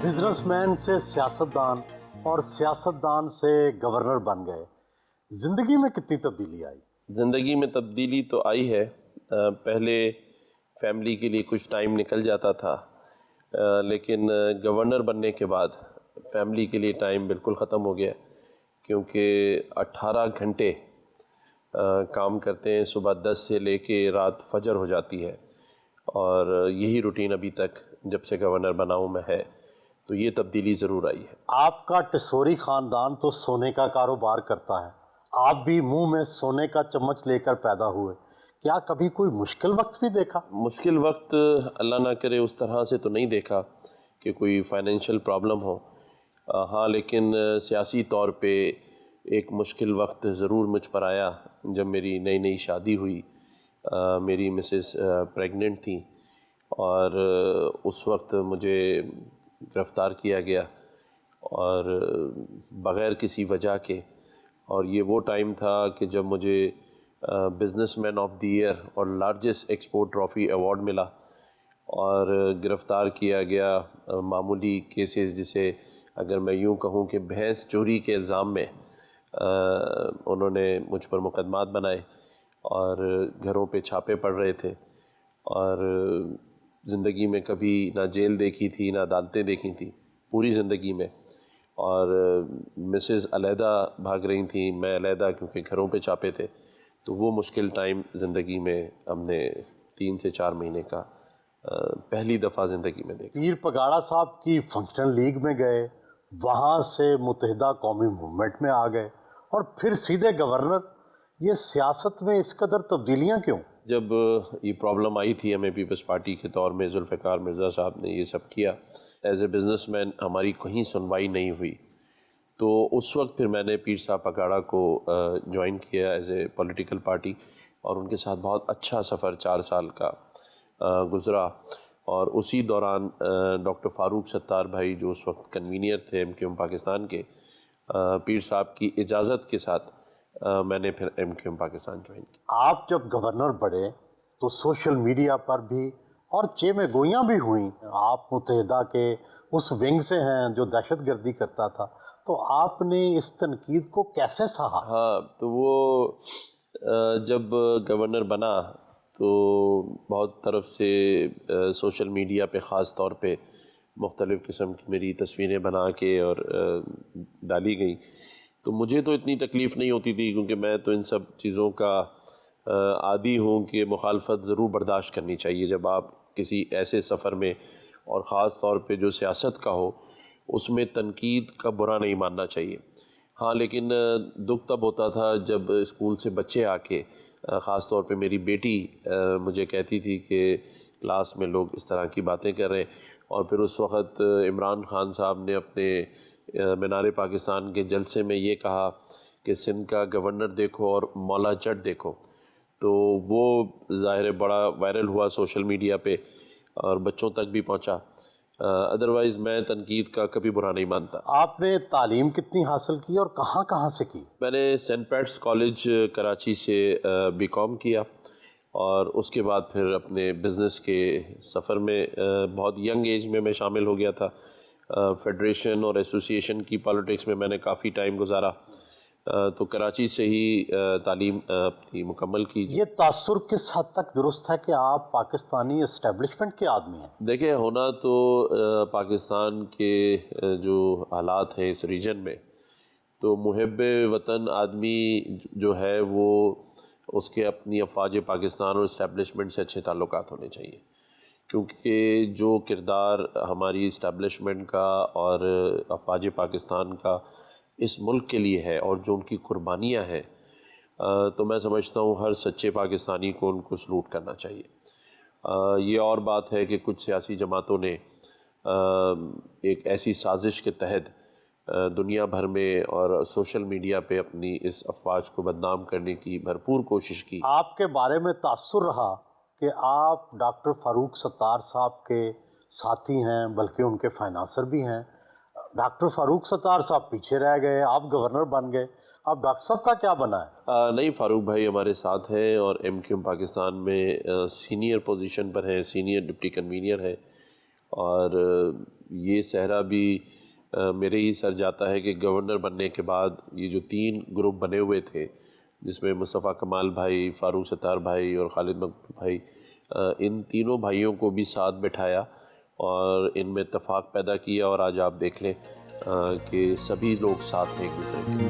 Business man سے سیاستدان اور سیاستدان سے گورنر بن گئے، زندگی میں کتنی تبدیلی آئی؟ زندگی میں تبدیلی تو آئی ہے۔ پہلے فیملی کے لیے کچھ ٹائم نکل جاتا تھا، لیکن گورنر بننے کے بعد فیملی کے لیے ٹائم بالکل ختم ہو گیا، کیونکہ 18 گھنٹے کام کرتے ہیں، صبح 10 سے لے کے رات فجر ہو جاتی ہے، اور یہی روٹین ابھی تک جب سے گورنر بنا ہوں میں ہے، تو یہ تبدیلی ضرور آئی ہے۔ آپ کا ٹسوری خاندان تو سونے کا کاروبار کرتا ہے، آپ بھی منہ میں سونے کا چمچ لے کر پیدا ہوئے، کیا کبھی کوئی مشکل وقت بھی دیکھا؟ مشکل وقت اللہ نہ کرے اس طرح سے تو نہیں دیکھا کہ کوئی فائنینشیل پرابلم ہو، ہاں لیکن سیاسی طور پہ ایک مشکل وقت ضرور مجھ پر آیا جب میری نئی نئی شادی ہوئی۔ میری مسز پریگننٹ تھیں اور اس وقت مجھے گرفتار کیا گیا، اور بغیر کسی وجہ کے، اور یہ وہ ٹائم تھا کہ جب مجھے businessman of the year اور لارجسٹ ایکسپورٹ ٹرافی ایوارڈ ملا، اور گرفتار کیا گیا معمولی کیسز، جسے اگر میں یوں کہوں کہ بھینس چوری کے الزام میں انہوں نے مجھ پر مقدمات بنائے، اور گھروں پہ چھاپے پڑ رہے تھے، اور زندگی میں کبھی نہ جیل دیکھی تھی نہ عدالتیں دیکھی تھیں پوری زندگی میں، اور مسز علیحدہ بھاگ رہی تھیں، میں علیحدہ، کیونکہ گھروں پہ چھاپے تھے، تو وہ مشکل ٹائم زندگی میں ہم نے 3 سے 4 مہینے کا پہلی دفعہ زندگی میں دیکھا۔ پیر پگاڑا صاحب کی فنکشنل لیگ میں گئے، وہاں سے متحدہ قومی موومنٹ میں آ گئے، اور پھر سیدھے گورنر۔ یہ سیاست میں اس قدر تبدیلیاں کیوں؟ جب یہ پرابلم آئی تھی ہمیں پیپلز پارٹی کے طور میں، ذوالفقار مرزا صاحب نے یہ سب کیا، ایز اے بزنس مین ہماری کہیں سنوائی نہیں ہوئی، تو اس وقت پھر میں نے پیر صاحب پگاڑا کو جوائن کیا ایز اے پولیٹیکل پارٹی، اور ان کے ساتھ بہت اچھا سفر 4 سال کا گزرا، اور اسی دوران ڈاکٹر فاروق ستار بھائی جو اس وقت کنوینئر تھے ایم کیو ایم پاکستان کے، پیر صاحب کی اجازت کے ساتھ میں نے پھر M Q M Pakistan join کیا۔ آپ جب گورنر بڑھے تو سوشل میڈیا پر بھی اور چیمے گوئیاں بھی ہوئیں، آپ متحدہ کے اس ونگ سے ہیں جو دہشت گردی کرتا تھا، تو آپ نے اس تنقید کو کیسے سہا؟ ہاں، تو وہ جب گورنر بنا تو بہت طرف سے سوشل میڈیا پہ خاص طور پہ مختلف قسم کی میری تصویریں بنا کے اور ڈالی گئیں، تو مجھے تو اتنی تکلیف نہیں ہوتی تھی، کیونکہ میں تو ان سب چیزوں کا عادی ہوں کہ مخالفت ضرور برداشت کرنی چاہیے جب آپ کسی ایسے سفر میں، اور خاص طور پہ جو سیاست کا ہو، اس میں تنقید کا برا نہیں ماننا چاہیے۔ ہاں لیکن دکھ تب ہوتا تھا جب اسکول سے بچے آ کے، خاص طور پہ میری بیٹی مجھے کہتی تھی کہ کلاس میں لوگ اس طرح کی باتیں کر رہے ہیں، اور پھر اس وقت عمران خان صاحب نے اپنے مینار پاکستان کے جلسے میں یہ کہا کہ سندھ کا گورنر دیکھو اور مولا جٹ دیکھو، تو وہ ظاہر بڑا وائرل ہوا سوشل میڈیا پہ اور بچوں تک بھی پہنچا۔ ادروائز میں تنقید کا کبھی برا نہیں مانتا۔ آپ نے تعلیم کتنی حاصل کی اور کہاں کہاں سے کی؟ میں نے سینٹ پیٹس کالج کراچی سے بی کام کیا، اور اس کے بعد پھر اپنے بزنس کے سفر میں بہت ینگ ایج میں شامل ہو گیا تھا۔ فیڈریشن اور ایسوسیشن کی پالیٹکس میں میں نے کافی ٹائم گزارا، تو کراچی سے ہی تعلیم اپنی مکمل کی۔ یہ تاثر کس حد تک درست ہے کہ آپ پاکستانی اسٹیبلشمنٹ کے آدمی ہیں؟ دیکھیں، ہونا تو پاکستان کے جو حالات ہیں اس ریجن میں، تو محب وطن آدمی جو ہے وہ اس کے اپنی افواج پاکستان اور اسٹیبلشمنٹ سے اچھے تعلقات ہونے چاہیے، کیونکہ جو کردار ہماری اسٹیبلشمنٹ کا اور افواج پاکستان کا اس ملک کے لیے ہے، اور جو ان کی قربانیاں ہیں، تو میں سمجھتا ہوں ہر سچے پاکستانی کو ان کو سلوٹ کرنا چاہیے۔ یہ اور بات ہے کہ کچھ سیاسی جماعتوں نے ایک ایسی سازش کے تحت دنیا بھر میں اور سوشل میڈیا پہ اپنی اس افواج کو بدنام کرنے کی بھرپور کوشش کی۔ آپ کے بارے میں تاثر رہا کہ آپ ڈاکٹر فاروق ستار صاحب کے ساتھی ہیں، بلکہ ان کے فائنانسر بھی ہیں۔ ڈاکٹر فاروق ستار صاحب پیچھے رہ گئے، آپ گورنر بن گئے، اب ڈاکٹر صاحب کا کیا بنا ہے؟ نہیں، فاروق بھائی ہمارے ساتھ ہیں، اور ایم کیو ایم پاکستان میں سینئر پوزیشن پر ہیں، سینئر ڈپٹی کنوینئر ہیں، اور یہ صحرا بھی میرے ہی سر جاتا ہے کہ گورنر بننے کے بعد یہ جو 3 گروپ بنے ہوئے تھے، جس میں مصطفیٰ کمال بھائی، فاروق ستار بھائی اور خالد مقبول بھائی، ان تینوں بھائیوں کو بھی ساتھ بٹھایا اور ان میں اتفاق پیدا کیا، اور آج آپ دیکھ لیں کہ سبھی لوگ ساتھ ہیں ایک دوسرے کے۔